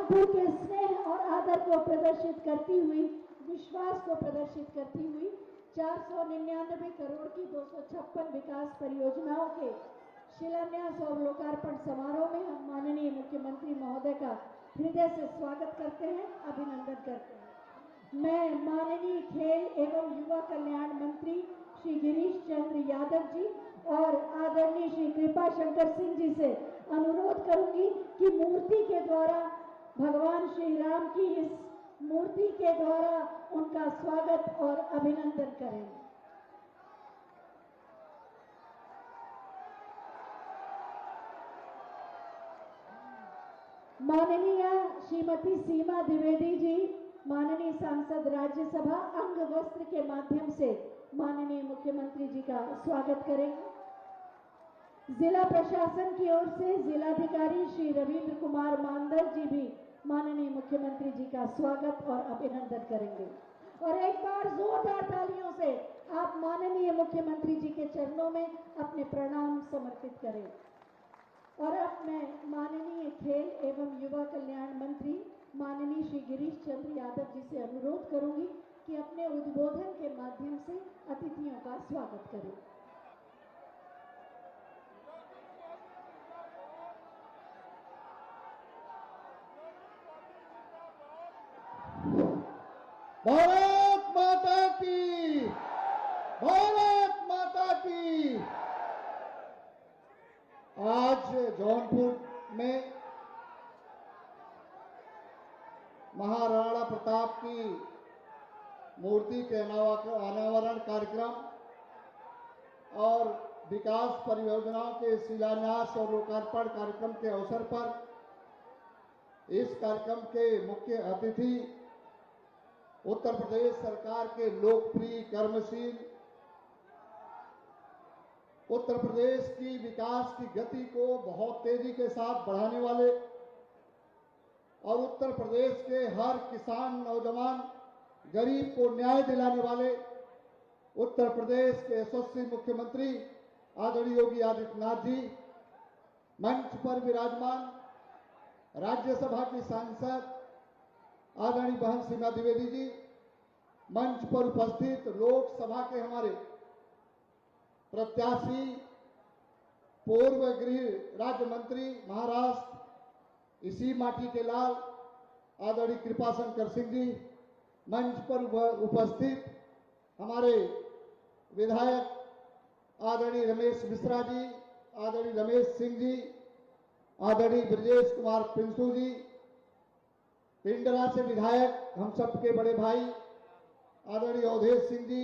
जौनपुर के स्नेह और आदर को प्रदर्शित करती हुई, विश्वास को प्रदर्शित करती हुई 499 करोड़ की 256 विकास परियोजनाओं के शिलान्यास और लोकार्पण समारोह में हम माननीय मुख्यमंत्री महोदय का हृदय से स्वागत करते हैं, अभिनंदन करते हैं। मैं माननीय खेल एवं युवा कल्याण मंत्री श्री गिरीश चंद्र यादव जी और आदरणीय श्री कृपा शंकर सिंह जी से अनुरोध करूंगी कि मूर्ति के द्वारा भगवान श्री राम की इस मूर्ति के द्वारा उनका स्वागत और अभिनंदन करें। माननीय श्रीमती सीमा द्विवेदी जी, माननीय सांसद राज्यसभा, अंग वस्त्र के माध्यम से माननीय मुख्यमंत्री जी का स्वागत करेंगे। जिला प्रशासन की ओर से जिलाधिकारी श्री रविंद्र कुमार मानदर जी भी माननीय मुख्यमंत्री जी का स्वागत और अभिनंदन करेंगे। और एक बार जोरदार तालियों से आप माननीय मुख्यमंत्री जी के चरणों में अपने प्रणाम समर्पित करें। और अब मैं माननीय खेल एवं युवा कल्याण मंत्री माननीय श्री गिरीश चंद्र यादव जी से अनुरोध करूंगी कि अपने उद्बोधन के माध्यम से अतिथियों का स्वागत करें। भारत माता की, भारत माता की। आज जौनपुर में महाराणा प्रताप की मूर्ति के अनावरण कार्यक्रम और विकास परियोजनाओं के शिलान्यास और लोकार्पण कार्यक्रम के अवसर पर इस कार्यक्रम के मुख्य अतिथि उत्तर प्रदेश सरकार के लोकप्रिय, कर्मशील, उत्तर प्रदेश की विकास की गति को बहुत तेजी के साथ बढ़ाने वाले और उत्तर प्रदेश के हर किसान, नौजवान, गरीब को न्याय दिलाने वाले उत्तर प्रदेश के यशस्वी मुख्यमंत्री आदरणीय योगी आदित्यनाथ जी, मंच पर विराजमान राज्यसभा की सांसद आदरणीय बहन सीमा द्विवेदी जी, मंच पर उपस्थित लोकसभा के हमारे प्रत्याशी, पूर्व गृह राज्य मंत्री महाराष्ट्र इसी माटी के लाल आदरणीय कृपा शंकर सिंह जी, मंच पर उपस्थित हमारे विधायक आदरणीय रमेश मिश्रा जी, आदरणीय रमेश सिंह जी, आदरणीय ब्रजेश कुमार पिंसू जी, पिंडरा से विधायक हम सबके बड़े भाई आदरणीय अवधेश सिंह जी,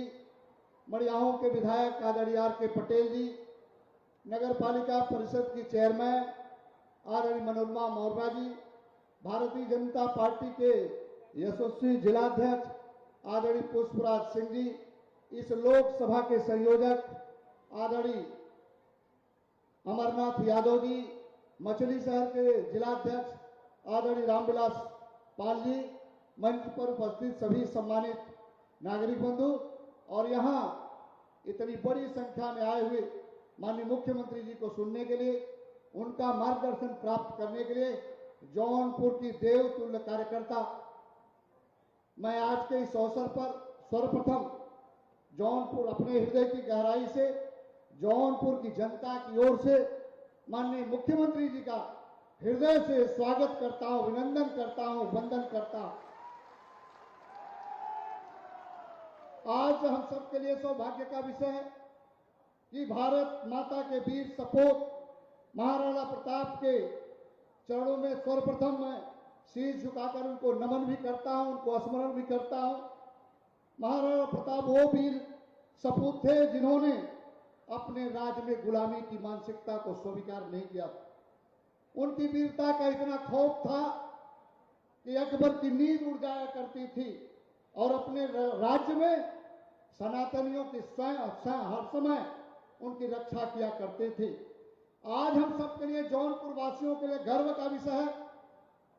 मड़ियाहों के विधायक आदरणीय आर के पटेल जी, नगर पालिका परिषद की चेयरमैन आदरणीय मनोरमा मौर्या जी, भारतीय जनता पार्टी के यशस्वी जिलाध्यक्ष आदरणीय पुष्पराज सिंह जी, इस लोकसभा के संयोजक आदरणीय अमरनाथ यादव जी, मछली शहर के जिलाध्यक्ष आदरणीय रामविलास पाल जी, मंच पर उपस्थित सभी सम्मानित नागरिक बंधु और यहाँ इतनी बड़ी संख्या में आए हुए माननीय मुख्यमंत्री जी को सुनने के लिए, उनका मार्गदर्शन प्राप्त करने के लिए जौनपुर की देवतुल्य कार्यकर्ता, मैं आज के इस अवसर पर सर्वप्रथम जौनपुर अपने हृदय की गहराई से जौनपुर की जनता की ओर से माननीय मुख्यमंत्री जी का हृदय से स्वागत करता हूं, अभिनंदन करता हूं, वंदन करता हूं। आज हम सबके लिए सौभाग्य का विषय है कि भारत माता के वीर सपूत महाराणा प्रताप के चरणों में सर्वप्रथम मैं शीश झुकाकर उनको नमन भी करता हूं, उनको स्मरण भी करता हूं। महाराणा प्रताप वो वीर सपूत थे जिन्होंने अपने राज्य में गुलामी की मानसिकता को स्वीकार नहीं किया। उनकी वीरता का इतना खौफ था कि अकबर की नींद उड़ जाया करती थी और अपने राज्य में सनातनियों की हर समय उनकी रक्षा किया करते थे। आज हम सबके लिए, जौनपुर वासियों के लिए गर्व का विषय है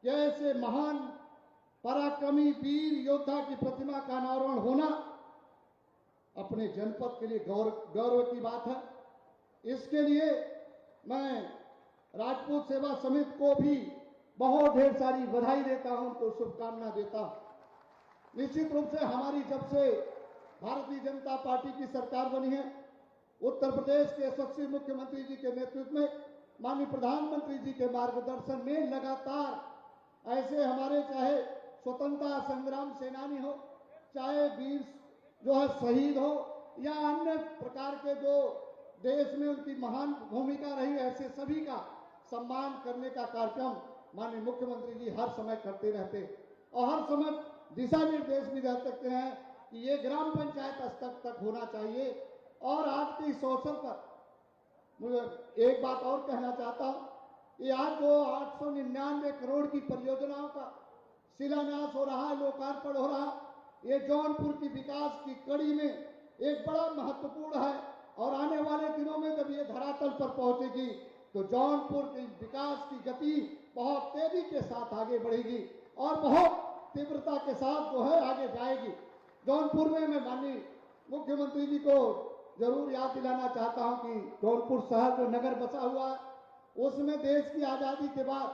कि ऐसे महान पराक्रमी वीर योद्धा की प्रतिमा का अनावरण होना अपने जनपद के लिए गौरव की बात है। इसके लिए मैं राजपूत सेवा समिति को भी बहुत ढेर सारी बधाई देता हूं, उनको शुभकामना देता हूं। निश्चित रूप से हमारी जब से भारतीय जनता पार्टी की सरकार बनी है, उत्तर प्रदेश के यशस्वी मुख्यमंत्री जी के नेतृत्व में, माननीय प्रधानमंत्री जी के मार्गदर्शन में लगातार ऐसे हमारे चाहे स्वतंत्रता संग्राम सेनानी हो, चाहे वीर जो है शहीद हो, या अन्य प्रकार के जो देश में उनकी महान भूमिका रही, ऐसे सभी का सम्मान करने का कार्यक्रम माननीय मुख्यमंत्री जी हर समय करते रहते और हर समय दिशा निर्देश भी दे सकते हैं कि ये ग्राम पंचायत स्तर तक होना चाहिए। और आज के इस अवसर पर मुझे एक बात और कहना चाहता हूं, ये आज जो 899 करोड़ की परियोजनाओं का शिलान्यास हो रहा है, लोकार्पण हो रहा है, ये जौनपुर की विकास की कड़ी में एक बड़ा महत्वपूर्ण है। और आने वाले दिनों में जब ये धरातल पर पहुंचेगी तो जौनपुर की विकास की गति बहुत तेजी के साथ आगे बढ़ेगी और बहुत तीव्रता के साथ जो है आगे जाएगी। जौनपुर में मैं माननीय मुख्यमंत्री जी को जरूर याद दिलाना चाहता हूं कि जौनपुर शहर जो नगर बसा हुआ है, उसमें देश की आजादी के बाद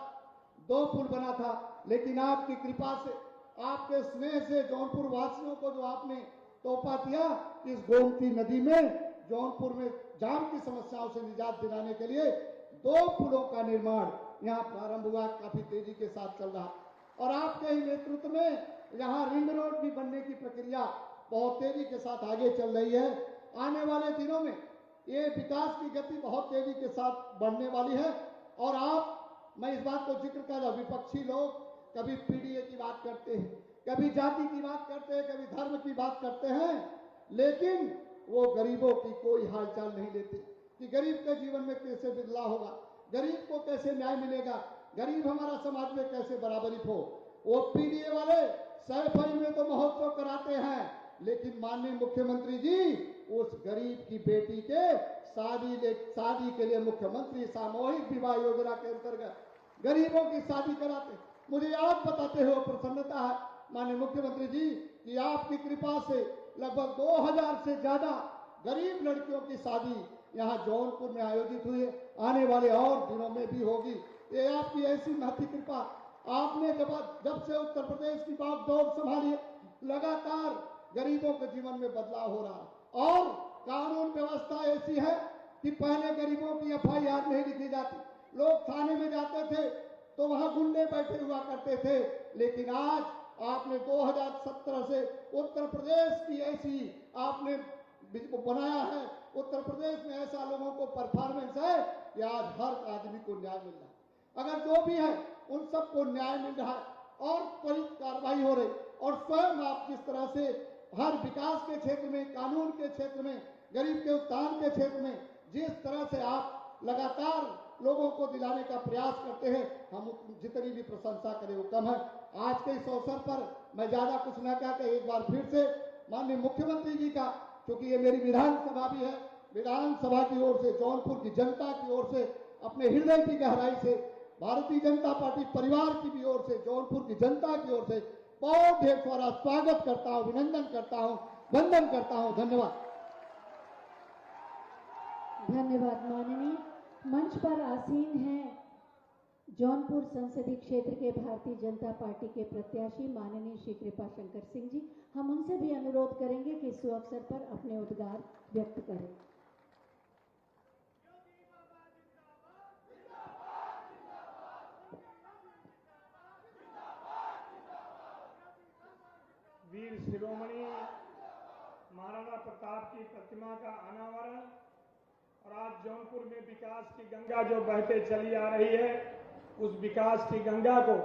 2 पुल बना था, लेकिन आपकी कृपा से, आपके स्नेह से जौनपुर वासियों को जो आपने तोहफा दिया, इस गोमती नदी में जौनपुर में जाम की समस्याओं से निजात दिलाने के लिए 2 पुलों का निर्माण यहाँ प्रारंभ हुआ, काफी तेजी के साथ चल रहा। और आपके ही नेतृत्व में यहाँ रिंग रोड भी बनने की प्रक्रिया बहुत तेजी के साथ आगे चल रही है। आने वाले दिनों में ये विकास की गति बहुत तेजी के साथ बढ़ने वाली है। और मैं इस बात को जिक्र कर रहा हूं, विपक्षी लोग कभी पीडीए की बात करते हैं, कभी जाति की बात करते हैं, कभी धर्म की बात करते हैं, लेकिन वो गरीबों की कोई हालचाल नहीं लेते कि गरीब के जीवन में कैसे बदलाव होगा, गरीब को कैसे न्याय मिलेगा, गरीब हमारा समाज में कैसे बराबरी हो। वो पीडीए वाले सैफई में तो महोत्सव कराते हैं, लेकिन माननीय मुख्यमंत्री जी उस गरीब की बेटी के शादी के लिए मुख्यमंत्री सामूहिक विवाह योजना के अंतर्गत गरीबों की शादी कराते। मुझे याद बताते हुए प्रसन्नता है माननीय मुख्यमंत्री जी कि आपकी कृपा से लगभग 2000 से ज्यादा गरीब लड़कियों की शादी यहाँ जौनपुर में आयोजित हुई है, आने वाले और दिनों में भी होगी। ये आपकी ऐसी महती कृपा, आपने जब से उत्तर प्रदेश की बागडोर संभाली है, लगातार गरीबों के जीवन में बदलाव हो रहा है। और कानून व्यवस्था ऐसी है कि पहले गरीबों की एफआईआर नहीं लिखी जाती, लोग थाने में जाते थे तो वहां गुंडे बैठे हुआ करते थे, लेकिन आज आपने 2017 से उत्तर प्रदेश की ऐसी आपने बनाया है, उत्तर प्रदेश में ऐसा लोगों को परफॉर्मेंस है कि आज हर आदमी को न्याय मिल रहा है। अगर जो भी है उन सबको न्याय मिल रहा है और त्वरित कार्रवाई हो रही। और स्वयं आप जिस तरह से हर विकास के क्षेत्र में, कानून के क्षेत्र में, गरीब के उत्थान के क्षेत्र में जिस तरह से आप लगातार लोगों को दिलाने का प्रयास करते हैं, हम जितनी भी प्रशंसा करें वो कम है। आज के इस अवसर पर मैं ज्यादा कुछ न कहकर एक बार फिर से माननीय मुख्यमंत्री जी का, क्योंकि ये मेरी विधानसभा भी है, विधानसभा की ओर से, जौनपुर की जनता की ओर से, अपने हृदय की गहराई से, भारतीय जनता पार्टी परिवार की भी ओर से, जौनपुर की जनता की ओर से बहुत ढेर सारा स्वागत करता हूं, अभिनंदन करता हूं, वंदन करता हूं। धन्यवाद। धन्यवाद माननीय। मंच पर आसीन हैं जौनपुर संसदीय क्षेत्र के भारतीय जनता पार्टी के प्रत्याशी माननीय श्री कृपा शंकर सिंह जी। हम उनसे भी अनुरोध करेंगे कि इस अवसर पर अपने उद्गार व्यक्त करें। वीर शिरोमणि महाराणा प्रताप की प्रतिमा का अनावरण और आज जौनपुर में विकास की गंगा जो बहते चली आ रही है, उस विकास की गंगा को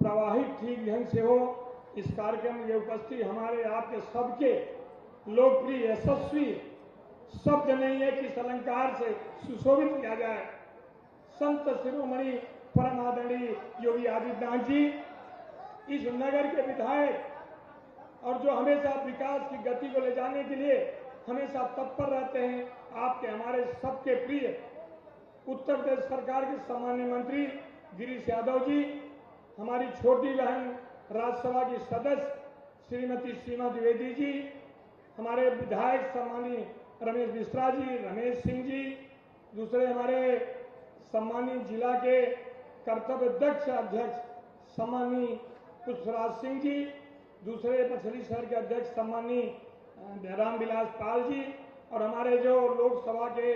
प्रवाहित ठीक ढंग से हो, इस कार्यक्रम में उपस्थित हमारे आपके सबके लोकप्रिय यशस्वी शब्द नहीं है कि इस अलंकार से सुशोभित किया जाए। संत शिरोमणि परम आदरणीय योगी आदित्यनाथ जी इस नगर के विधायक और जो हमेशा विकास की गति को ले जाने के लिए हमेशा तत्पर रहते हैं, आपके हमारे सबके प्रिय उत्तर प्रदेश सरकार के सम्माननीय मंत्री गिरीश यादव जी, हमारी छोटी बहन राज्यसभा की सदस्य श्रीमती सीमा द्विवेदी जी, हमारे विधायक सम्माननीय रमेश मिश्रा जी, रमेश सिंह जी, दूसरे हमारे सम्मानित जिला के कर्तव्यदक्ष अध्यक्ष सम्माननीय पुष्पराज सिंह जी, दूसरे मछली शहर के अध्यक्ष सम्माननीय रामविलास पाल जी, और हमारे जो लोकसभा के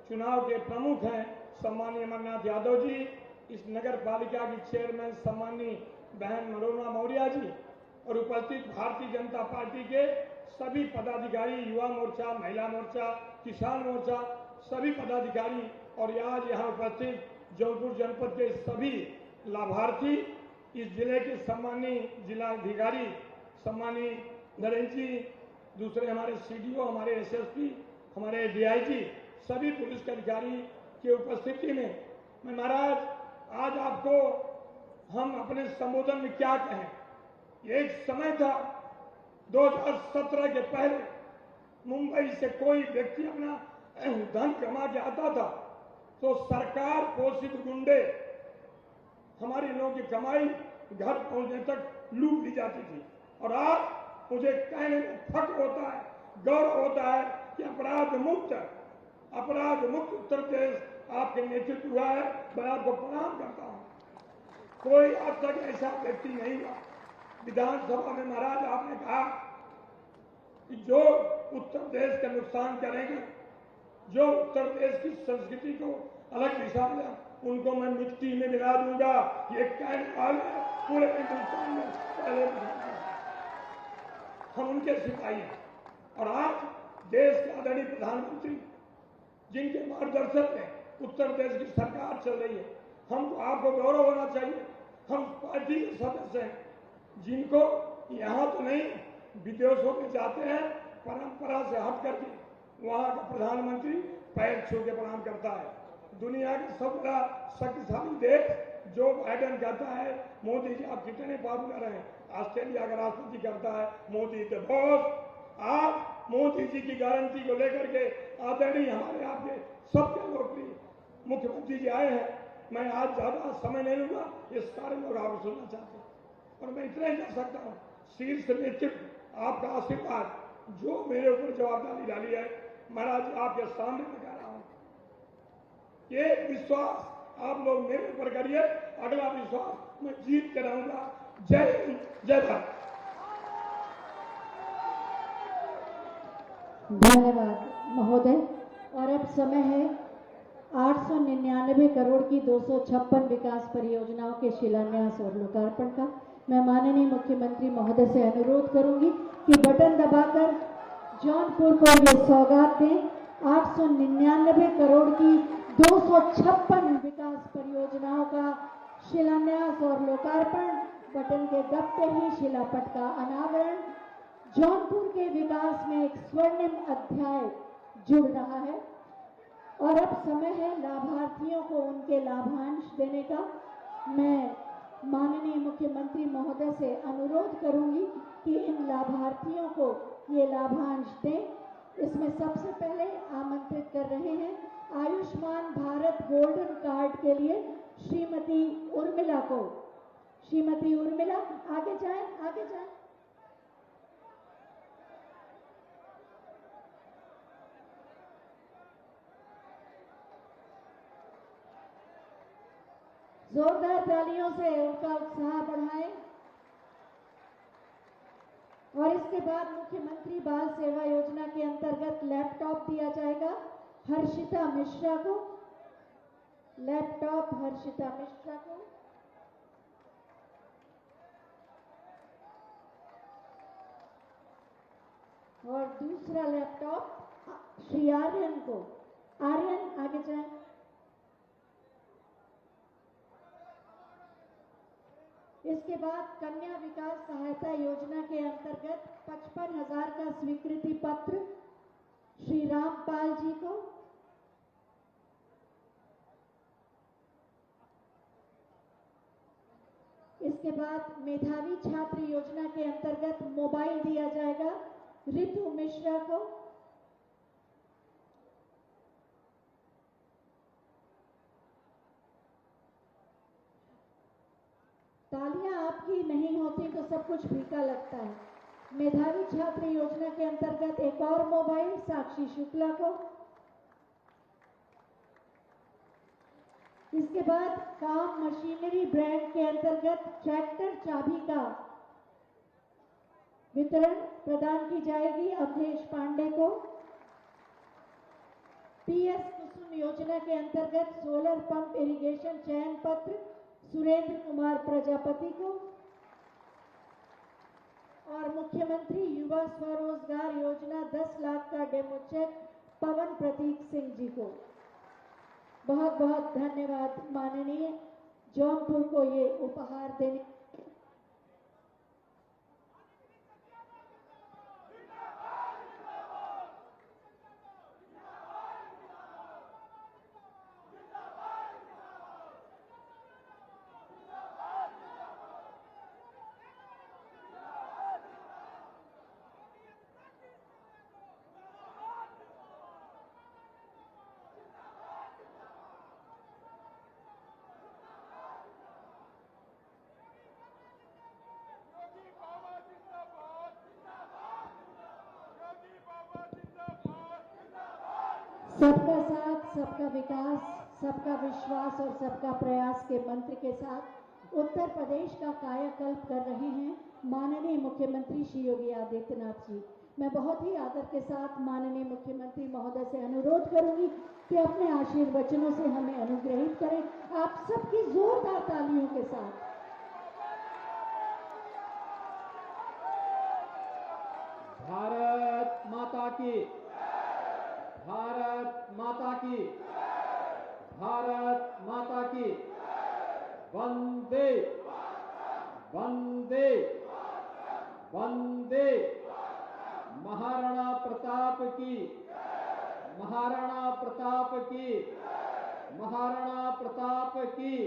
चुनाव के प्रमुख हैं सम्माननीय अमरनाथ यादव जी, इस नगर पालिका की चेयरमैन सम्माननीय बहन मनोरमा मौर्य जी, और उपस्थित भारतीय जनता पार्टी के सभी पदाधिकारी, युवा मोर्चा, महिला मोर्चा, किसान मोर्चा, सभी पदाधिकारी, और आज यहाँ उपस्थित जौनपुर जनपद के सभी लाभार्थी, इस जिले के सम्माननीय जिलाधिकारी सम्माननीय नरेंद्र जी, दूसरे हमारे सीडीओ, हमारे एसएसपी, हमारे डीआईजी, सभी पुलिस के अधिकारी की उपस्थिति में मैं महाराज आज आपको हम अपने संबोधन में क्या कहें। एक समय था 2017 के पहले मुंबई से कोई व्यक्ति अपना धन कमा के आता था तो सरकार पोषित गुंडे हमारे लोगों की कमाई घर पहुंचने तक लूट ली जाती थी। और आज मुझे कहने में फख्र होता है, गौरव होता है कि अपराध मुक्त उत्तर प्रदेश आपके नेतृत्व हुआ है। मैं आपको प्रणाम करता हूं। कोई आज तक ऐसा व्यक्ति नहीं हुआ। विधानसभा में महाराज आपने कहा कि जो उत्तर प्रदेश का नुकसान करेंगे, जो उत्तर प्रदेश की संस्कृति को अलग दिशा में, उनको मैं मिट्टी में मिला दूंगा। ये कहने वाले पूरे हिंदुस्तान में पहले हम उनके सिपाही हैं। और आज देश के आदरणीय प्रधानमंत्री जिनके मार्गदर्शन में उत्तर प्रदेश की सरकार चल रही है, हमको आपको गौरव होना चाहिए। हम पार्टी के सदस्य हैं जिनको यहाँ तो नहीं, विदेशों में जाते हैं, परंपरा से हट करके वहां का प्रधानमंत्री पैर छू के प्रणाम करता है। दुनिया का सबसे बड़ा शक्तिशाली देश जो बाइडेन कहता है मोदी जी आप कितने पॉपुलर हैं, ऑस्ट्रेलिया का राष्ट्रपति करता है मोदी द बॉस। आप मोदी जी की गारंटी को लेकर के आदरणीय हमारे आपके सबके लोकप्रिय मुख्यमंत्री जी आए हैं। मैं आज ज्यादा समय नहीं लूंगा, ये सारे लोग आपको सुनना चाहते हैं। और मैं इतना ही कह सकता हूँ, शीर्ष नेतृत्व आपका आशीर्वाद जो मेरे ऊपर जवाबदारी डाली है, महाराज आपके सामने मैं कह रहा हूं, ये विश्वास आप लोग मेरे ऊपर करिए, अगला विश्वास मैं जीत कर आऊंगा। जय हिंद, जय भारत। धन्यवाद महोदय। और अब समय है 899 करोड़ की 256 विकास परियोजनाओं के शिलान्यास और लोकार्पण का। मैं माननीय मुख्यमंत्री महोदय से अनुरोध करूंगी कि बटन दबाकर जौनपुर को ये सौगात दें। 899 करोड़ की 256 विकास परियोजनाओं का शिलान्यास और लोकार्पण, बटन के दबते ही शिलापट का अनावरण। जौनपुर के विकास में एक स्वर्णिम अध्याय जुड़ रहा है। और अब समय है लाभार्थियों को उनके लाभांश देने का। मैं माननीय मुख्यमंत्री महोदय से अनुरोध करूंगी कि इन लाभार्थियों को ये लाभांश दें। इसमें सबसे पहले आमंत्रित कर रहे हैं आयुष्मान भारत गोल्डन कार्ड के लिए श्रीमती उर्मिला को। श्रीमती उर्मिला आगे जाएं, आगे जाएं। जोरदार तालियों से उनका उत्साह बढ़ाएं। और इसके बाद मुख्यमंत्री बाल सेवा योजना के अंतर्गत लैपटॉप दिया जाएगा हर्षिता मिश्रा को। लैपटॉप हर्षिता मिश्रा को। और दूसरा लैपटॉप श्री आर्यन को। आर्यन आगे जाएं। इसके बाद कन्या विकास सहायता योजना के अंतर्गत 55,000 का स्वीकृति पत्र श्री रामपाल जी को। इसके बाद मेधावी छात्र योजना के अंतर्गत मोबाइल दिया जाएगा ऋतु मिश्रा को। तालियां आपकी नहीं होती तो सब कुछ फीका लगता है। मेधावी छात्र योजना के अंतर्गत एक और मोबाइल साक्षी शुक्ला को। इसके बाद काम मशीनरी ब्रांड के अंतर्गत ट्रैक्टर चाबी का वितरण प्रदान की जाएगी अवधेश पांडे को। पीएस कुसुम योजना के अंतर्गत सोलर पंप इरिगेशन चयन पत्र सुरेंद्र कुमार प्रजापति को और मुख्यमंत्री युवा स्वरोजगार योजना 10 लाख का डेमो चेक पवन प्रतीक सिंह जी को। बहुत बहुत धन्यवाद माननीय जौनपुर को ये उपहार देने। सबका साथ, सबका विकास, सबका विश्वास और सबका प्रयास के मंत्र के साथ उत्तर प्रदेश का कायाकल्प कर रहे हैं माननीय मुख्यमंत्री श्री योगी आदित्यनाथ जी। मैं बहुत ही आदर के साथ माननीय मुख्यमंत्री महोदय से अनुरोध करूंगी कि अपने आशीर्वचनों से हमें अनुग्रहित करें। आप सबकी जोरदार तालियों के साथ। भारत माता की, भारत माता की, भारत माता की, वंदे वंदे वंदे। महाराणा प्रताप की, महाराणा प्रताप की, महाराणा प्रताप की।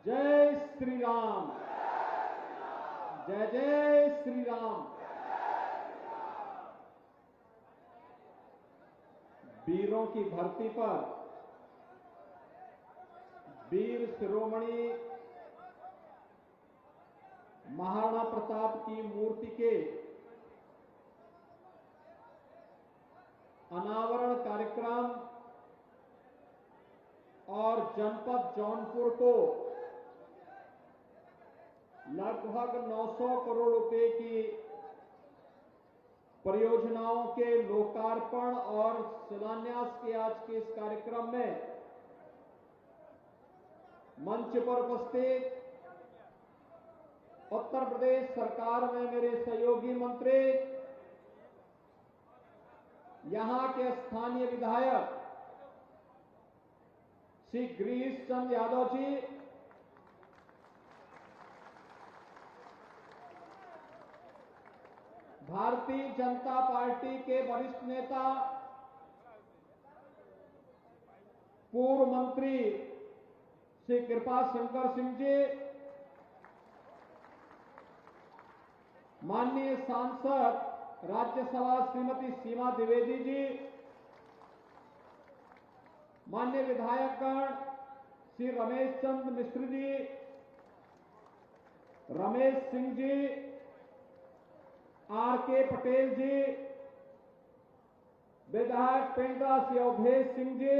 जय श्री राम, जय जय श्री राम। वीरों की धरती पर वीर शिरोमणि महाराणा प्रताप की मूर्ति के अनावरण कार्यक्रम और जनपद जौनपुर को लगभग 900 करोड़ रुपए की परियोजनाओं के लोकार्पण और शिलान्यास के आज के इस कार्यक्रम में मंच पर उपस्थित उत्तर प्रदेश सरकार में मेरे सहयोगी मंत्री, यहां के स्थानीय विधायक श्री गिरीश चंद्र यादव जी, भारतीय जनता पार्टी के वरिष्ठ नेता पूर्व मंत्री श्री कृपा शंकर सिंह जी, माननीय सांसद राज्यसभा श्रीमती सीमा द्विवेदी जी, माननीय विधायकगण श्री रमेश चंद्र मिश्र जी, रमेश सिंह जी, आर.के. पटेल जी, विधायक पेंड्रा श्री अवधेश सिंह जी,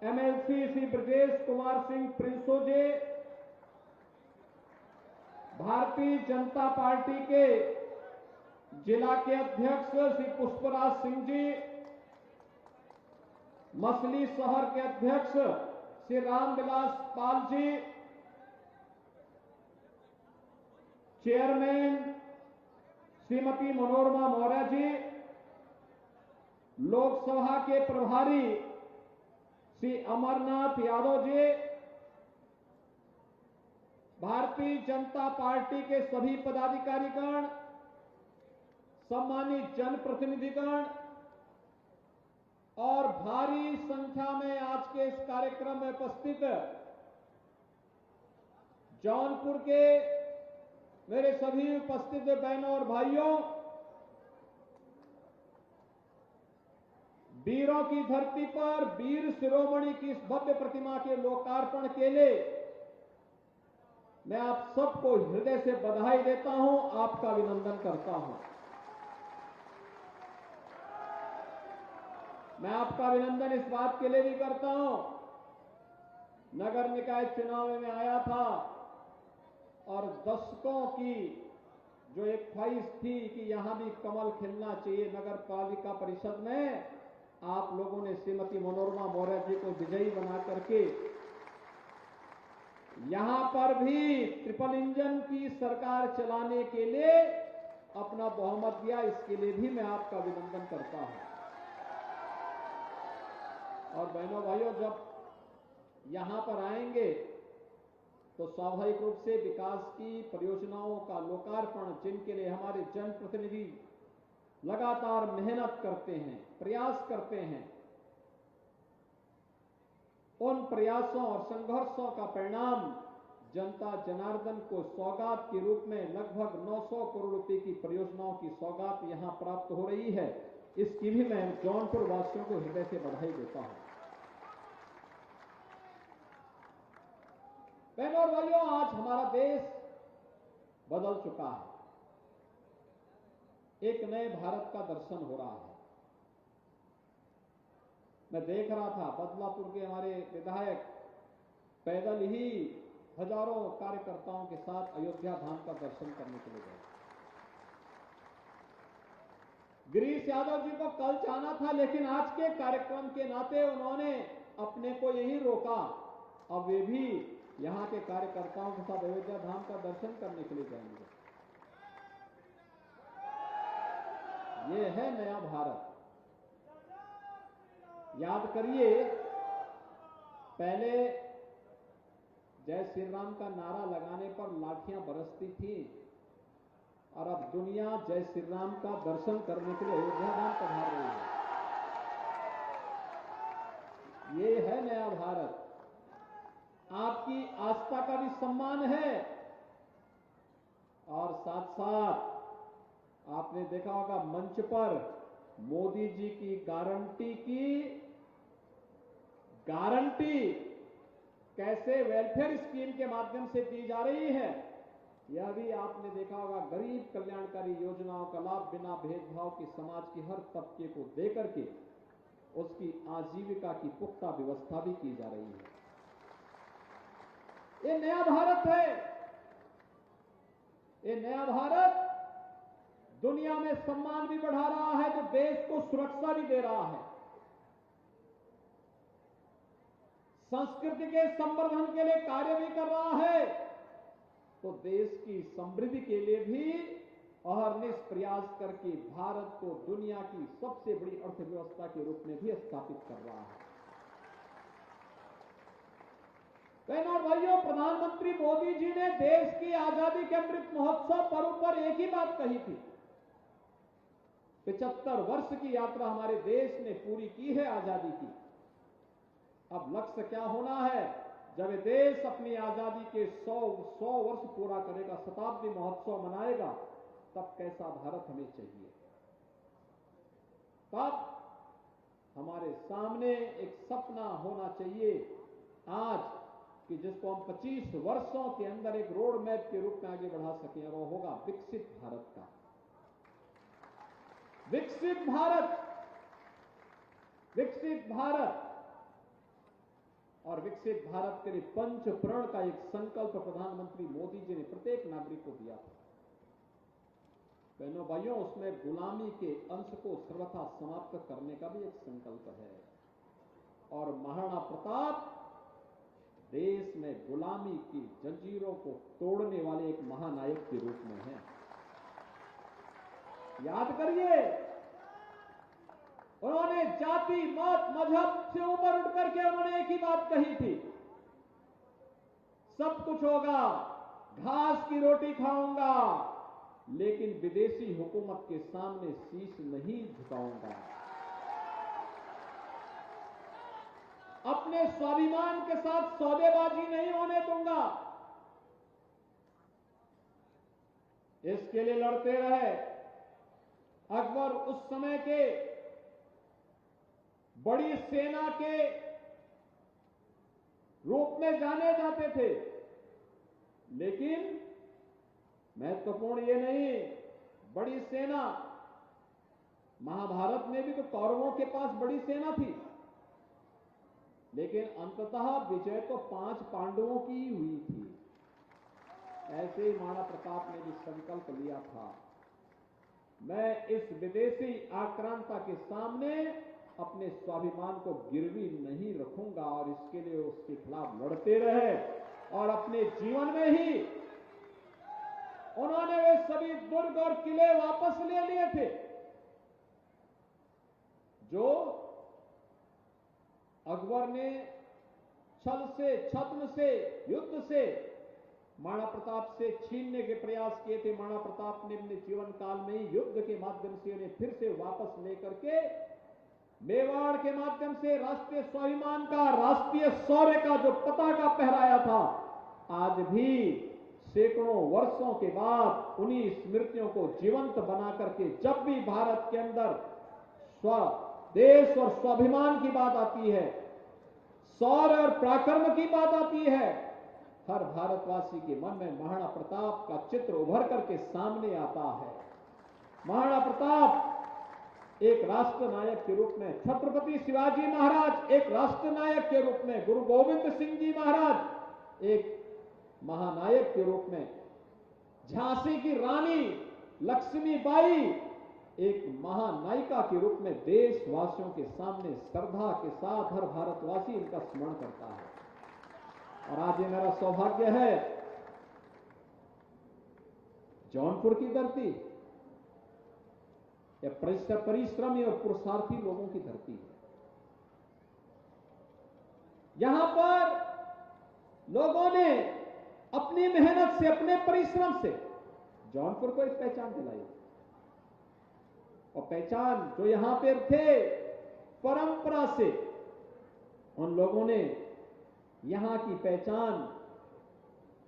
एमएलसी श्री ब्रजेश कुमार सिंह प्रिंसो जी, भारतीय जनता पार्टी के जिला के अध्यक्ष श्री पुष्पराज सिंह जी, मछली शहर के अध्यक्ष श्री रामविलास पाल जी, चेयरमैन श्रीमती मनोरमा मौर्य जी, लोकसभा के प्रभारी श्री अमरनाथ यादव जी, भारतीय जनता पार्टी के सभी पदाधिकारीगण, सम्मानित जनप्रतिनिधिगण और भारी संख्या में आज के इस कार्यक्रम में उपस्थित जौनपुर के मेरे सभी उपस्थित बहनों और भाइयों, वीरों की धरती पर वीर शिरोमणि की इस भव्य प्रतिमा के लोकार्पण के लिए मैं आप सबको हृदय से बधाई देता हूं, आपका अभिनंदन करता हूं। मैं आपका अभिनंदन इस बात के लिए भी करता हूं, नगर निकाय चुनाव में आया था और दशकों की जो एक ख्वाहिश थी कि यहां भी कमल खिलना चाहिए नगर पालिका परिषद में, आप लोगों ने श्रीमती मनोरमा मौर्य जी को विजयी बना करके यहां पर भी ट्रिपल इंजन की सरकार चलाने के लिए अपना बहुमत दिया। इसके लिए भी मैं आपका अभिनंदन करता हूं। और बहनों भाइयों, जब यहां पर आएंगे तो स्वाभाविक रूप से विकास की परियोजनाओं का लोकार्पण, जिनके लिए हमारे जनप्रतिनिधि लगातार मेहनत करते हैं, प्रयास करते हैं, उन प्रयासों और संघर्षों का परिणाम जनता जनार्दन को सौगात के रूप में लगभग 900 करोड़ रुपए की परियोजनाओं की सौगात यहां प्राप्त हो रही है। इसकी भी मैं जौनपुर वासियों को हृदय से बधाई देता हूं। बहनों और भाइयों, आज हमारा देश बदल चुका है, एक नए भारत का दर्शन हो रहा है। मैं देख रहा था बदलापुर के हमारे विधायक पैदल ही हजारों कार्यकर्ताओं के साथ अयोध्या धाम का दर्शन करने के लिए गए। गिरीश यादव जी को कल जाना था, लेकिन आज के कार्यक्रम के नाते उन्होंने अपने को यही रोका। अब वे भी यहां के कार्यकर्ताओं के साथ अयोध्या धाम का दर्शन करने के लिए जाएंगे। ये है नया भारत। याद करिए, पहले जय श्री राम का नारा लगाने पर लाठियां बरसती थी और अब दुनिया जय श्री राम का दर्शन करने के लिए अयोध्या धाम पधार रही है। ये है नया भारत। आपकी आस्था का भी सम्मान है और साथ साथ आपने देखा होगा मंच पर मोदी जी की गारंटी कैसे वेलफेयर स्कीम के माध्यम से दी जा रही है, यह भी आपने देखा होगा। गरीब कल्याणकारी योजनाओं का लाभ बिना भेदभाव के समाज के हर तबके को देकर के उसकी आजीविका की पुख्ता व्यवस्था भी की जा रही है। ये नया भारत है। ये नया भारत दुनिया में सम्मान भी बढ़ा रहा है, तो देश को सुरक्षा भी दे रहा है। संस्कृति के संवर्धन के लिए कार्य भी कर रहा है, तो देश की समृद्धि के लिए भी अहरनिश प्रयास करके भारत को दुनिया की सबसे बड़ी अर्थव्यवस्था के रूप में भी स्थापित कर रहा है। बहनों और भाइयों, प्रधानमंत्री मोदी जी ने देश की आजादी के अमृत महोत्सव पर्व पर एक ही बात कही थी। 75 वर्ष की यात्रा हमारे देश ने पूरी की है आजादी की। अब लक्ष्य क्या होना है? जब ये देश अपनी आजादी के 100 वर्ष पूरा करेगा, शताब्दी महोत्सव मनाएगा, तब कैसा भारत हमें चाहिए? तब हमारे सामने एक सपना होना चाहिए आज कि जिसको हम 25 वर्षों के अंदर एक रोड मैप के रूप में आगे बढ़ा सकें, और वो होगा विकसित भारत का। विकसित भारत, विकसित भारत। और विकसित भारत के लिए पंच प्रण का एक संकल्प प्रधानमंत्री मोदी जी ने प्रत्येक नागरिक को दिया था। बहनों भाइयों, उसमें गुलामी के अंश को सर्वथा समाप्त करने का भी एक संकल्प है। और महाराणा प्रताप देश में गुलामी की जंजीरों को तोड़ने वाले एक महानायक के रूप में हैं। याद करिए, उन्होंने जाति, मत, मजहब से ऊपर उठ करके उन्होंने एक ही बात कही थी, सब कुछ होगा, घास की रोटी खाऊंगा, लेकिन विदेशी हुकूमत के सामने शीश नहीं झुकाऊंगा। अपने स्वाभिमान के साथ सौदेबाजी नहीं होने दूंगा। इसके लिए लड़ते रहे। अकबर उस समय के बड़ी सेना के रूप में जाने जाते थे, लेकिन महत्वपूर्ण ये नहीं, बड़ी सेना महाभारत में भी तो कौरवों के पास बड़ी सेना थी, लेकिन अंततः विजय तो 5 पांडवों की ही हुई थी। ऐसे ही महाराणा प्रताप ने भी संकल्प लिया था, मैं इस विदेशी आक्रांता के सामने अपने स्वाभिमान को गिरवी नहीं रखूंगा, और इसके लिए उसके खिलाफ लड़ते रहे। और अपने जीवन में ही उन्होंने वे सभी दुर्ग और किले वापस ले लिए थे जो अकबर ने छल से, छद्म से, युद्ध से महाराणा प्रताप से छीनने के प्रयास किए थे। महाराणा प्रताप ने अपने जीवन काल में ही युद्ध के माध्यम से उन्हें फिर से वापस लेकर के मेवाड़ के माध्यम से राष्ट्रीय स्वाभिमान का, राष्ट्रीय शौर्य का जो पताका फहराया था, आज भी सैकड़ों वर्षों के बाद उन्हीं स्मृतियों को जीवंत बना करके जब भी भारत के अंदर देश और स्वाभिमान की बात आती है, शौर्य और पराक्रम की बात आती है, हर भारतवासी के मन में महाराणा प्रताप का चित्र उभर करके सामने आता है। महाराणा प्रताप एक राष्ट्र नायक के रूप में, छत्रपति शिवाजी महाराज एक राष्ट्र नायक के रूप में, गुरु गोविंद सिंह जी महाराज एक महानायक के रूप में, झांसी की रानी लक्ष्मीबाई एक महानायिका के रूप में देशवासियों के सामने श्रद्धा के साथ हर भारतवासी इनका स्मरण करता है। और आज ये मेरा सौभाग्य है, जौनपुर की धरती यह परिश्रमी और पुरुषार्थी लोगों की धरती है। यहां पर लोगों ने अपनी मेहनत से, अपने परिश्रम से जौनपुर को एक पहचान दिलाई, और पहचान जो यहां पर थे परंपरा से, उन लोगों ने यहां की पहचान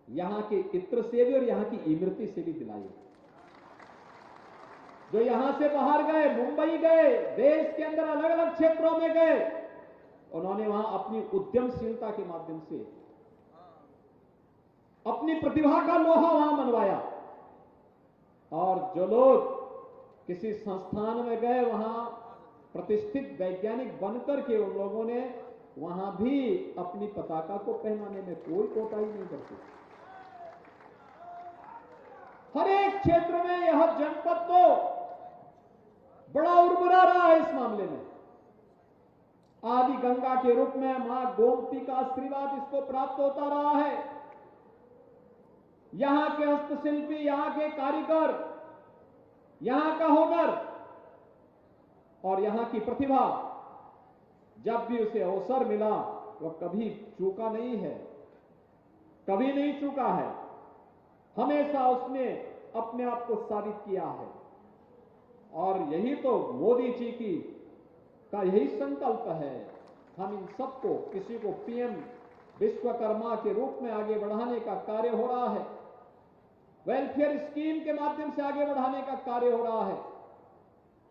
यहां के इत्र से भी और यहां की इमरती से भी दिलाई। जो यहां से बाहर गए, मुंबई गए, देश के अंदर अलग अलग क्षेत्रों में गए, उन्होंने वहां अपनी उद्यमशीलता के माध्यम से अपनी प्रतिभा का लोहा वहां मनवाया। और जो लोग किसी संस्थान में गए, वहां प्रतिष्ठित वैज्ञानिक बनकर के उन लोगों ने वहां भी अपनी पताका को पहनाने में कोई कोताही नहीं करते। हर एक क्षेत्र में यह जनपद तो बड़ा उर्वरा रहा है इस मामले में। आदि गंगा के रूप में मां गोमती का आशीर्वाद इसको प्राप्त होता रहा है। यहां के हस्तशिल्पी, यहां के कारीगर, यहां का हुनर और यहां की प्रतिभा, जब भी उसे अवसर मिला वह कभी चूका नहीं है, कभी नहीं चूका है। हमेशा उसने अपने आप को साबित किया है। और यही तो मोदी जी का यही संकल्प है। हम इन सबको, किसी को पीएम विश्वकर्मा के रूप में आगे बढ़ाने का कार्य हो रहा है, वेलफेयर स्कीम के माध्यम से आगे बढ़ाने का कार्य हो रहा है।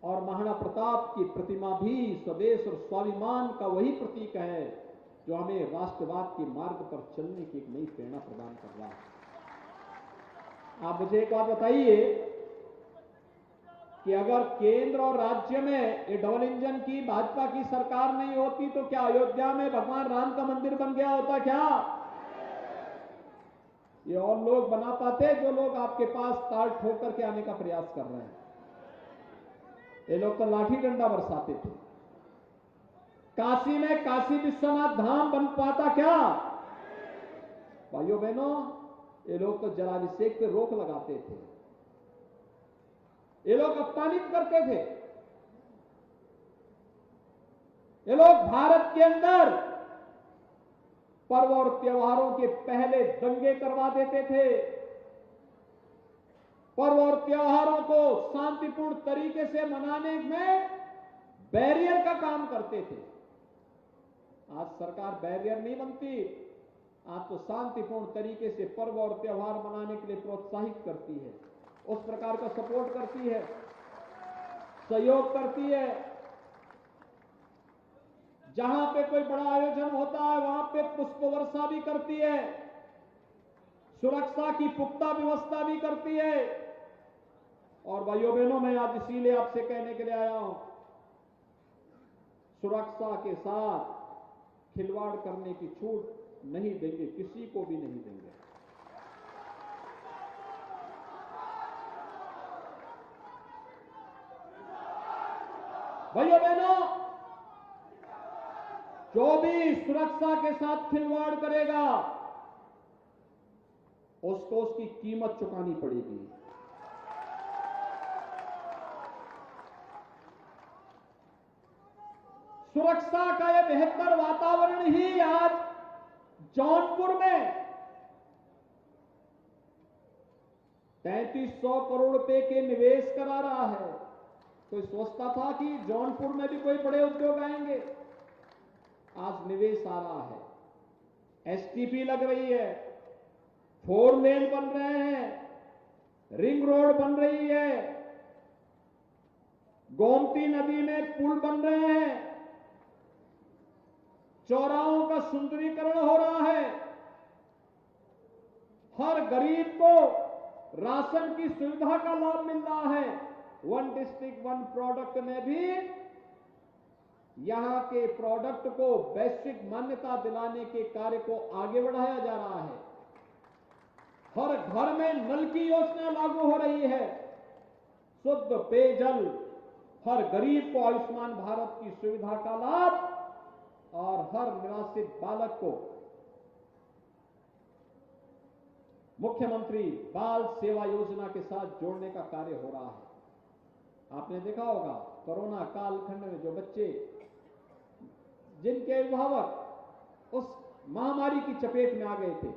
और महाराणा प्रताप की प्रतिमा भी स्वदेश और स्वाभिमान का वही प्रतीक है जो हमें राष्ट्रवाद के मार्ग पर चलने की एक नई प्रेरणा प्रदान कर रहा है। आप मुझे एक बात बताइए कि अगर केंद्र और राज्य में ये डबल इंजन की भाजपा की सरकार नहीं होती तो क्या अयोध्या में भगवान राम का मंदिर बन गया होता क्या? ये और लोग बना पाते जो लोग आपके पास ताल ठोक करके आने का प्रयास कर रहे हैं। ये लोग तो लाठी डंडा बरसाते थे। काशी में काशी विश्वनाथ धाम बन पाता क्या? भाइयों बहनों, ये लोग तो जलाभिषेक पे रोक लगाते थे, ये लोग अपमानित करते थे, ये लोग भारत के अंदर पर्व और त्योहारों के पहले दंगे करवा देते थे, पर्व और त्योहारों को शांतिपूर्ण तरीके से मनाने में बैरियर का काम करते थे। आज सरकार बैरियर नहीं बनती, आज तो शांतिपूर्ण तरीके से पर्व और त्योहार मनाने के लिए प्रोत्साहित करती है, उस प्रकार का सपोर्ट करती है, सहयोग करती है। जहां पे कोई बड़ा आयोजन होता है वहां पे पुष्प वर्षा भी करती है, सुरक्षा की पुख्ता व्यवस्था भी करती है। और भाइयों बहनों, मैं आज इसीलिए आपसे कहने के लिए आया हूं, सुरक्षा के साथ खिलवाड़ करने की छूट नहीं देंगे, किसी को भी नहीं देंगे। भाइयों बहनों, जो भी सुरक्षा के साथ खिलवाड़ करेगा उसको उसकी कीमत चुकानी पड़ेगी। सुरक्षा का यह बेहतर वातावरण ही आज जौनपुर में 3300 करोड़ रुपए के निवेश करा रहा है। कोई सोचता था कि जौनपुर में भी कोई बड़े उद्योग आएंगे? आज निवेश आ रहा है, एसटीपी लग रही है, 4 लेन बन रहे हैं, रिंग रोड बन रही है, गोमती नदी में पुल बन रहे हैं, चौराहों का सुंदरीकरण हो रहा है, हर गरीब को राशन की सुविधा का लाभ मिल रहा है। वन डिस्ट्रिक्ट वन प्रोडक्ट में भी यहां के प्रोडक्ट को वैश्विक मान्यता दिलाने के कार्य को आगे बढ़ाया जा रहा है। हर घर में नल की योजना लागू हो रही है, शुद्ध पेयजल, हर गरीब को आयुष्मान भारत की सुविधा का लाभ और हर निराश्रित बालक को मुख्यमंत्री बाल सेवा योजना के साथ जोड़ने का कार्य हो रहा है। आपने देखा होगा कोरोना कालखंड में जो बच्चे जिनके अभिभावक उस महामारी की चपेट में आ गए थे,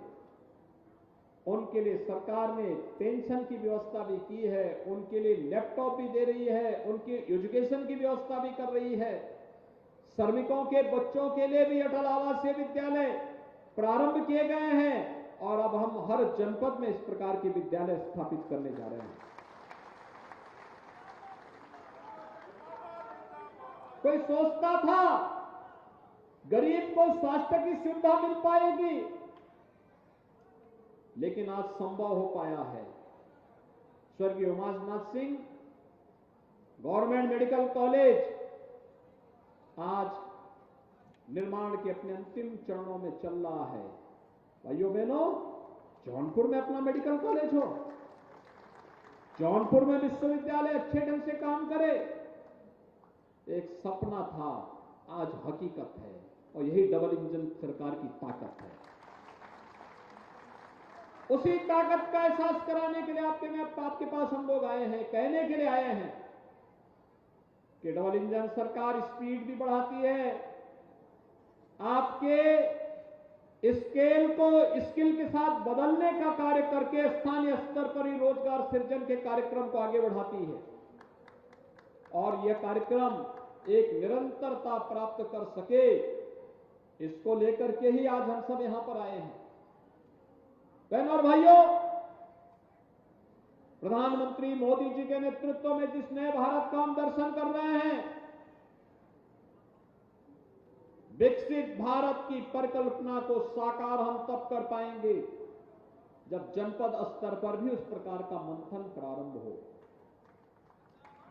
उनके लिए सरकार ने पेंशन की व्यवस्था भी की है, उनके लिए लैपटॉप भी दे रही है, उनकी एजुकेशन की व्यवस्था भी कर रही है। श्रमिकों के बच्चों के लिए भी अटल आवासीय विद्यालय प्रारंभ किए गए हैं और अब हम हर जनपद में इस प्रकार के विद्यालय स्थापित करने जा रहे हैं। कोई सोचता था गरीब को स्वास्थ्य की सुविधा मिल पाएगी, लेकिन आज संभव हो पाया है। स्वर्गीय Umanath Singh government medical college आज निर्माण के अपने अंतिम चरणों में चल रहा है। भाइयों बहनों, जौनपुर में अपना मेडिकल कॉलेज हो, जौनपुर में विश्वविद्यालय अच्छे ढंग से काम करे, एक सपना था, आज हकीकत है और यही डबल इंजन सरकार की ताकत है। उसी ताकत का एहसास कराने के लिए आपके पास हम लोग आए हैं, कहने के लिए आए हैं कि डबल इंजन सरकार स्पीड भी बढ़ाती है, आपके स्केल को स्किल के साथ बदलने का कार्य करके स्थानीय स्तर पर ही रोजगार सृजन के कार्यक्रम को आगे बढ़ाती है और यह कार्यक्रम एक निरंतरता प्राप्त कर सके, इसको लेकर के ही आज हम सब यहां पर आए हैं। बहनों और भाइयों, प्रधानमंत्री मोदी जी के नेतृत्व में जिस नए भारत का हम दर्शन कर रहे हैं, विकसित भारत की परिकल्पना को साकार हम तब कर पाएंगे जब जनपद स्तर पर भी उस प्रकार का मंथन प्रारंभ हो।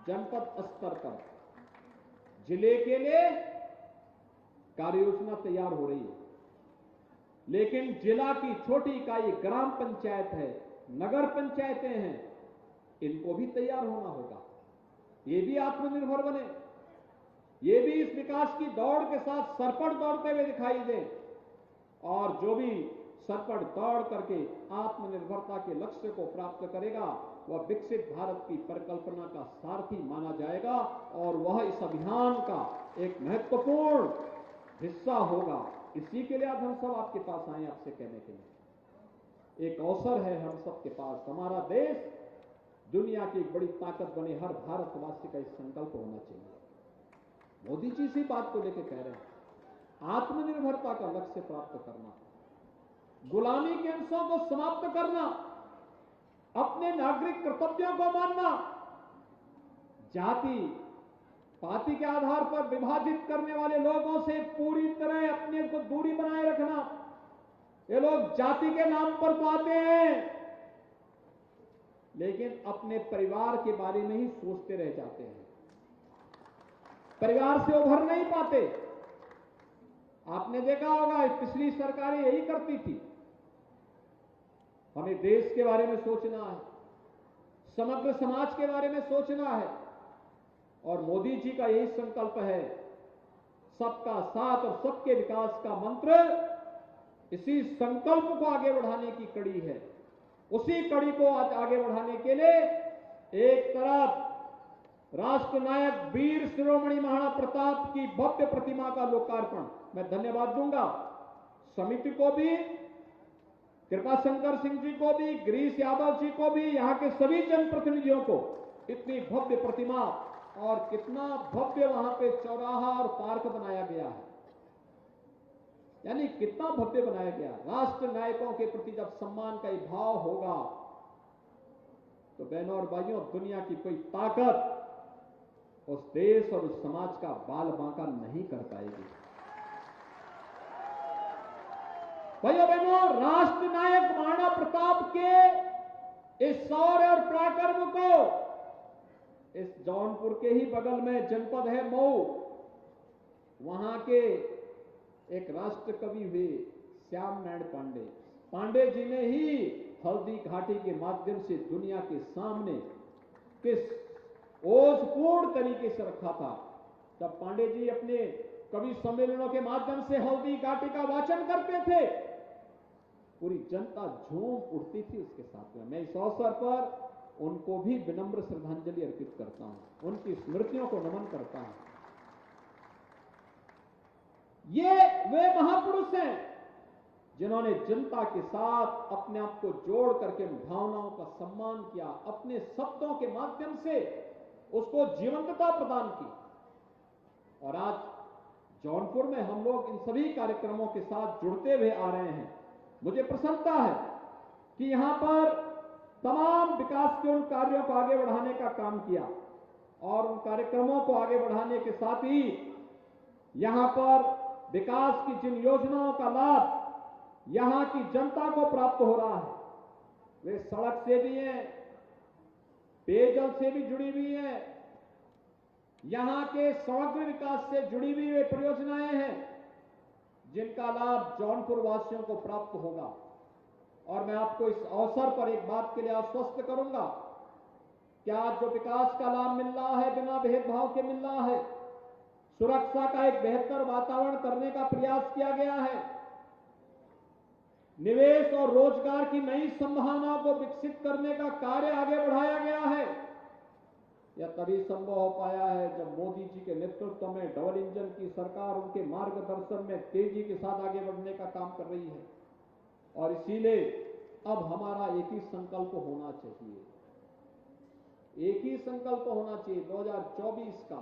जनपद स्तर पर जिले के लिए कार्य योजना तैयार हो रही है, लेकिन जिला की छोटी इकाई ग्राम पंचायत है, नगर पंचायतें हैं, इनको भी तैयार होना होगा। ये भी आत्मनिर्भर बने, ये भी इस विकास की दौड़ के साथ सरपट दौड़ते हुए दिखाई दे और जो भी सरपट दौड़ करके आत्मनिर्भरता के लक्ष्य को प्राप्त करेगा वह विकसित भारत की परिकल्पना का सारथी माना जाएगा और वह इस अभियान का एक महत्वपूर्ण हिस्सा होगा। इसी के लिए आज हम सब आपके पास आए, आपसे कहने के लिए एक अवसर है हम सबके पास। हमारा देश दुनिया की एक बड़ी ताकत बने, हर भारतवासी का इस संकल्प होना चाहिए। मोदी जी इसी बात को लेकर कह रहे हैं, आत्मनिर्भरता का लक्ष्य प्राप्त करना, गुलामी के अंशों को समाप्त करना, अपने नागरिक कर्तव्यों को मानना, जाति पाति के आधार पर विभाजित करने वाले लोगों से पूरी तरह अपने को दूरी बनाए रखना। ये लोग जाति के नाम पर तो आते हैं, लेकिन अपने परिवार के बारे में ही सोचते रह जाते हैं, परिवार से उभर नहीं पाते। आपने देखा होगा पिछली सरकारें यही करती थी। हमें देश के बारे में सोचना है, समग्र समाज के बारे में सोचना है, और मोदी जी का यही संकल्प है, सबका साथ और सबके विकास का मंत्र इसी संकल्प को आगे बढ़ाने की कड़ी है। उसी कड़ी को आज आगे बढ़ाने के लिए एक तरफ राष्ट्र नायक वीर शिरोमणि महाराणा प्रताप की भव्य प्रतिमा का लोकार्पण, मैं धन्यवाद दूंगा समिति को भी, कृपाशंकर सिंह जी को भी, गिरीश यादव जी को भी, यहां के सभी जनप्रतिनिधियों को। इतनी भव्य प्रतिमा और कितना भव्य वहां पे चौराहा और पार्क बनाया गया है, यानी कितना भव्य बनाया गया। राष्ट्र नायकों के प्रति जब सम्मान का भाव होगा तो बहनों और भाइयों, दुनिया की कोई ताकत उस देश और उस समाज का बाल बांका नहीं कर पाएगी। भाइयों बहनों, राष्ट्र नायक महाराणा प्रताप के इस शौर्य और पराक्रम को इस जौनपुर के ही बगल में जनपद है मऊ, वहां के एक राष्ट्र कवि हुए श्याम नारायण पांडे जी ने ही हल्दी घाटी के माध्यम से दुनिया के सामने किस ओजपूर्ण तरीके से रखा था। जब पांडे जी अपने कवि सम्मेलनों के माध्यम से हल्दी घाटी का वाचन करते थे, पूरी जनता झूम उठती थी उसके साथ में। मैं इस अवसर पर उनको भी विनम्र श्रद्धांजलि अर्पित करता हूं, उनकी स्मृतियों को नमन करता हूं। ये वे महापुरुष हैं जिन्होंने जनता के साथ अपने आप को जोड़ करके उन भावनाओं का सम्मान किया, अपने शब्दों के माध्यम से उसको जीवंतता प्रदान की। और आज जौनपुर में हम लोग इन सभी कार्यक्रमों के साथ जुड़ते हुए आ रहे हैं। मुझे प्रसन्नता है कि यहां पर तमाम विकास के उन कार्यों को आगे बढ़ाने का काम किया, और उन कार्यक्रमों को आगे बढ़ाने के साथ ही यहां पर विकास की जिन योजनाओं का लाभ यहां की जनता को प्राप्त हो रहा है, वे सड़क से भी हैं, पेयजल से भी जुड़ी हुई हैं, यहां के समग्र विकास से जुड़ी हुई वे परियोजनाएं हैं जिनका लाभ जौनपुर वासियों को प्राप्त होगा। और मैं आपको इस अवसर पर एक बात के लिए आश्वस्त करूंगा कि आज जो विकास का लाभ मिल रहा है बिना भेदभाव के मिल रहा है, सुरक्षा का एक बेहतर वातावरण करने का प्रयास किया गया है, निवेश और रोजगार की नई संभावनाओं को विकसित करने का कार्य आगे बढ़ाया गया है। यह तभी संभव हो पाया है जब मोदी जी के नेतृत्व में डबल इंजन की सरकार उनके मार्गदर्शन में तेजी के साथ आगे बढ़ने का काम कर रही है। और इसीलिए अब हमारा एक ही संकल्प होना चाहिए, एक ही संकल्प होना चाहिए 2024 का,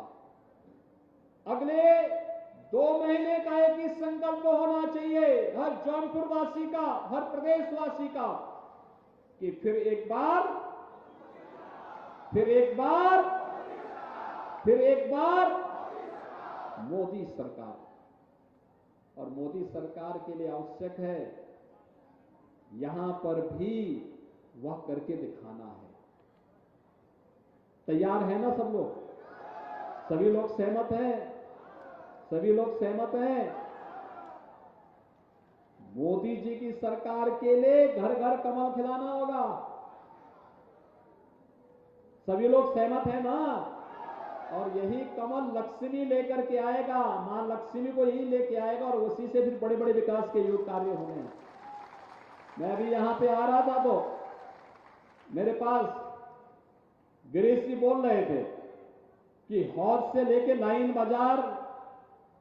अगले 2 महीने का एक ही संकल्प होना चाहिए हर जौनपुर वासी का, हर प्रदेशवासी का, कि फिर एक बार मोदी सरकार। और मोदी सरकार के लिए आवश्यक है यहां पर भी वह करके दिखाना है। तैयार है ना सब लोग? सभी लोग सहमत हैं? सभी लोग सहमत हैं? मोदी जी की सरकार के लिए घर घर कमल खिलाना होगा। सभी लोग सहमत हैं ना? और यही कमल लक्ष्मी लेकर के आएगा, मां लक्ष्मी को यही लेके आएगा, और उसी से फिर बड़े बड़े विकास के युग कार्य होंगे। मैं अभी यहां पे आ रहा था तो मेरे पास गिरीश जी बोल रहे थे कि हौज से लेके लाइन बाजार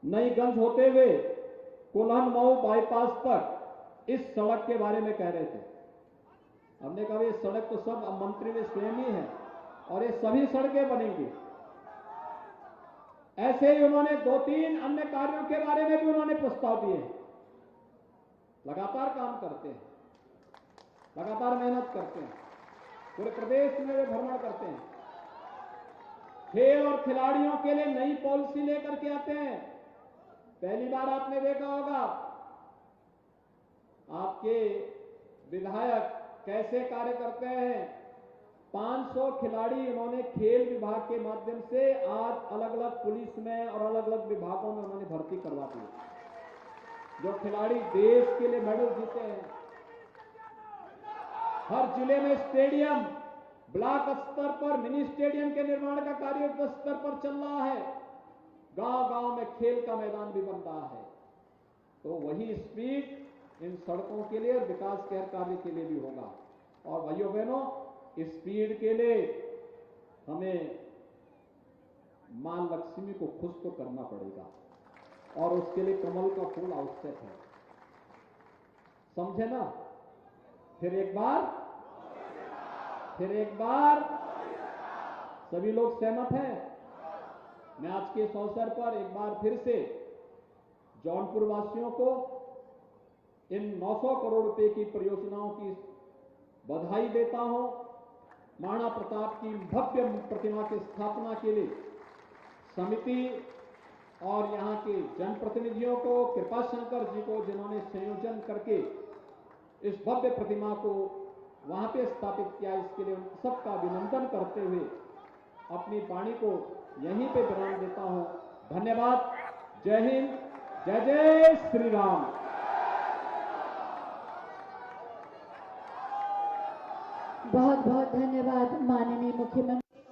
नईगंज होते हुए कोल्हन मऊ बाईपास तक इस सड़क के बारे में कह रहे थे। हमने कहा ये सड़क तो सब अब मंत्री ने स्वयं ही है और ये सभी सड़कें बनेंगी। ऐसे ही उन्होंने 2-3 अन्य कार्यों के बारे में भी उन्होंने प्रस्ताव दिए। लगातार काम करते हैं, लगातार मेहनत करते हैं, पूरे प्रदेश में वे भ्रमण करते हैं, खेल और खिलाड़ियों के लिए नई पॉलिसी लेकर के आते हैं। पहली बार आपने देखा होगा आपके विधायक कैसे कार्य करते हैं, 500 खिलाड़ी इन्होंने खेल विभाग के माध्यम से आज अलग अलग पुलिस में और अलग अलग विभागों में उन्होंने भर्ती करवा दी। जो खिलाड़ी देश के लिए मेडल जीते हैं, हर जिले में स्टेडियम, ब्लॉक स्तर पर मिनी स्टेडियम के निर्माण का कार्य युद्ध स्तर पर चल रहा है। गांव-गांव में खेल का मैदान भी बन रहा है। तो वही स्पीड इन सड़कों के लिए और विकास के हर कार्य के लिए भी होगा। और भाइयों बहनों, इस स्पीड के लिए हमें मां लक्ष्मी को खुश तो करना पड़ेगा और उसके लिए कमल का फूल आवश्यक है। समझे ना? फिर एक बार सभी लोग सहमत हैं? मैं आज के इस अवसर पर एक बार फिर से जौनपुर वासियों को इन 900 करोड़ रुपए की परियोजनाओं की बधाई देता हूं। महाराणा प्रताप की भव्य प्रतिमा की स्थापना के लिए समिति और यहां के जनप्रतिनिधियों को, कृपाशंकर जी को, जिन्होंने संयोजन करके इस भव्य प्रतिमा को वहां पे स्थापित किया, इसके लिए उन सबका अभिनंदन करते हुए अपनी वाणी को यहीं पे विराम देता हूं। धन्यवाद। जय हिंद, जय जय श्री राम। बहुत बहुत धन्यवाद माननीय मुख्यमंत्री।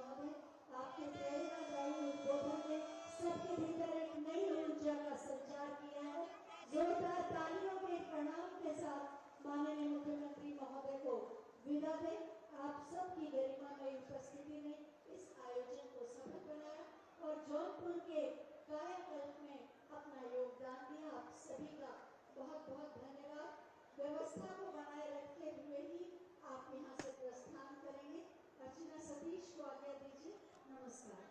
आपके प्रेरणादायी उद्बोधन ने सबके भीतर एक नई ऊर्जा का संचार किया है। जोरदार तालियों के प्रणाम के साथ माननीय मुख्यमंत्री महोदय को विदा दें। आप सबकी गरिमामयी उपस्थिति ने इस आयोजन को सफल बनाया और जौनपुर के कायाकल्प में अपना योगदान दिया। आप सभी का बहुत बहुत धन्यवाद। व्यवस्था को बनाए रखते हुए ही आप यहाँ से प्रस्थान करेंगे। अर्चना सतीश को आज्ञा दीजिए। नमस्कार।